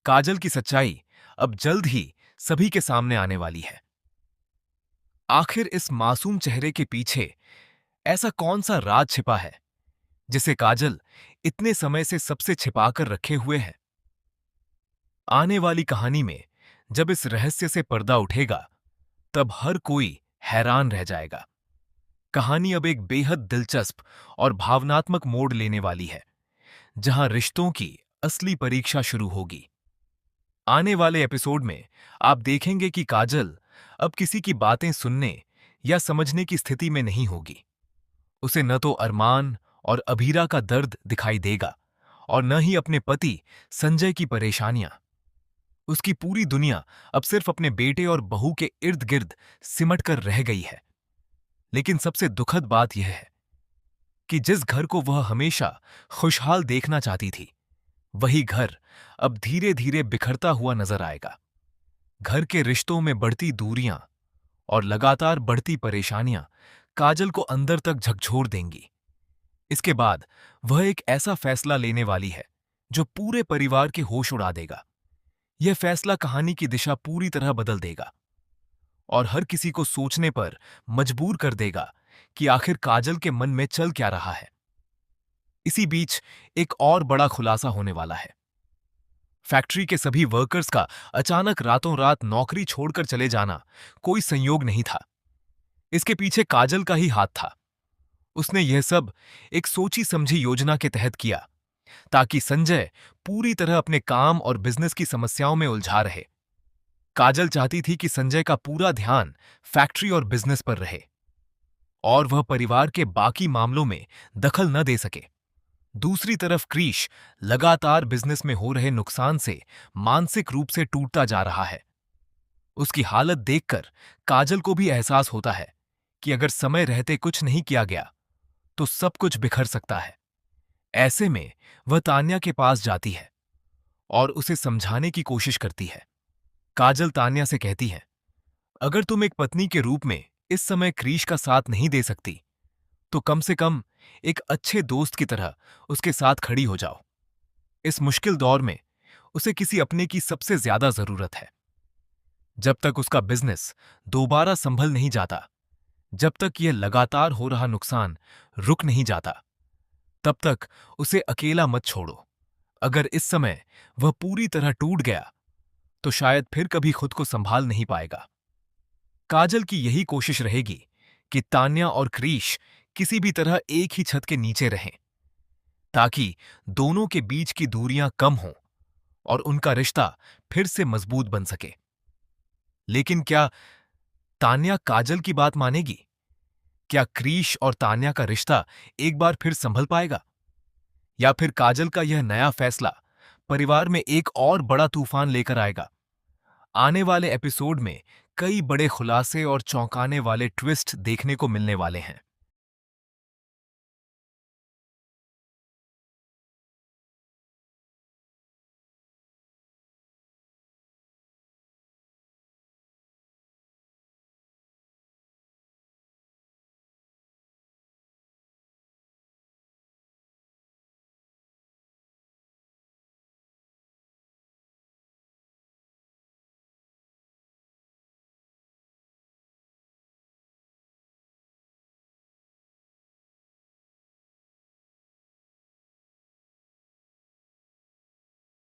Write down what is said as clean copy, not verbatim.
काजल की सच्चाई अब जल्द ही सभी के सामने आने वाली है। आखिर इस मासूम चेहरे के पीछे ऐसा कौन सा राज छिपा है जिसे काजल इतने समय से सबसे छिपाकर रखे हुए है। आने वाली कहानी में जब इस रहस्य से पर्दा उठेगा तब हर कोई हैरान रह जाएगा। कहानी अब एक बेहद दिलचस्प और भावनात्मक मोड़ लेने वाली है, जहां रिश्तों की असली परीक्षा शुरू होगी। आने वाले एपिसोड में आप देखेंगे कि काजल अब किसी की बातें सुनने या समझने की स्थिति में नहीं होगी। उसे न तो अरमान और अभीरा का दर्द दिखाई देगा और न ही अपने पति संजय की परेशानियां। उसकी पूरी दुनिया अब सिर्फ अपने बेटे और बहू के इर्द गिर्द सिमट कर रह गई है। लेकिन सबसे दुखद बात यह है कि जिस घर को वह हमेशा खुशहाल देखना चाहती थी, वही घर अब धीरे धीरे बिखरता हुआ नजर आएगा। घर के रिश्तों में बढ़ती दूरियां और लगातार बढ़ती परेशानियां काजल को अंदर तक झकझोर देंगी। इसके बाद वह एक ऐसा फैसला लेने वाली है जो पूरे परिवार के होश उड़ा देगा। यह फैसला कहानी की दिशा पूरी तरह बदल देगा और हर किसी को सोचने पर मजबूर कर देगा कि आखिर काजल के मन में चल क्या रहा है। इसी बीच एक और बड़ा खुलासा होने वाला है। फैक्ट्री के सभी वर्कर्स का अचानक रातों रात नौकरी छोड़कर चले जाना कोई संयोग नहीं था। इसके पीछे काजल का ही हाथ था। उसने यह सब एक सोची समझी योजना के तहत किया ताकि संजय पूरी तरह अपने काम और बिजनेस की समस्याओं में उलझा रहे। काजल चाहती थी कि संजय का पूरा ध्यान फैक्ट्री और बिजनेस पर रहे और वह परिवार के बाकी मामलों में दखल न दे सके। दूसरी तरफ क्रिश लगातार बिजनेस में हो रहे नुकसान से मानसिक रूप से टूटता जा रहा है। उसकी हालत देखकर काजल को भी एहसास होता है कि अगर समय रहते कुछ नहीं किया गया तो सब कुछ बिखर सकता है। ऐसे में वह तान्या के पास जाती है और उसे समझाने की कोशिश करती है। काजल तान्या से कहती है, अगर तुम एक पत्नी के रूप में इस समय क्रिश का साथ नहीं दे सकती तो कम से कम एक अच्छे दोस्त की तरह उसके साथ खड़ी हो जाओ। इस मुश्किल दौर में उसे किसी अपने की सबसे ज्यादा जरूरत है। जब तक उसका बिजनेस दोबारा संभल नहीं जाता, जब तक यह लगातार हो रहा नुकसान रुक नहीं जाता, तब तक उसे अकेला मत छोड़ो। अगर इस समय वह पूरी तरह टूट गया तो शायद फिर कभी खुद को संभाल नहीं पाएगा। काजल की यही कोशिश रहेगी कि तान्या और क्रिश किसी भी तरह एक ही छत के नीचे रहें, ताकि दोनों के बीच की दूरियां कम हों और उनका रिश्ता फिर से मजबूत बन सके। लेकिन क्या तान्या काजल की बात मानेगी? क्या क्रिश और तान्या का रिश्ता एक बार फिर संभल पाएगा? या फिर काजल का यह नया फैसला परिवार में एक और बड़ा तूफान लेकर आएगा? आने वाले एपिसोड में कई बड़े खुलासे और चौंकाने वाले ट्विस्ट देखने को मिलने वाले हैं।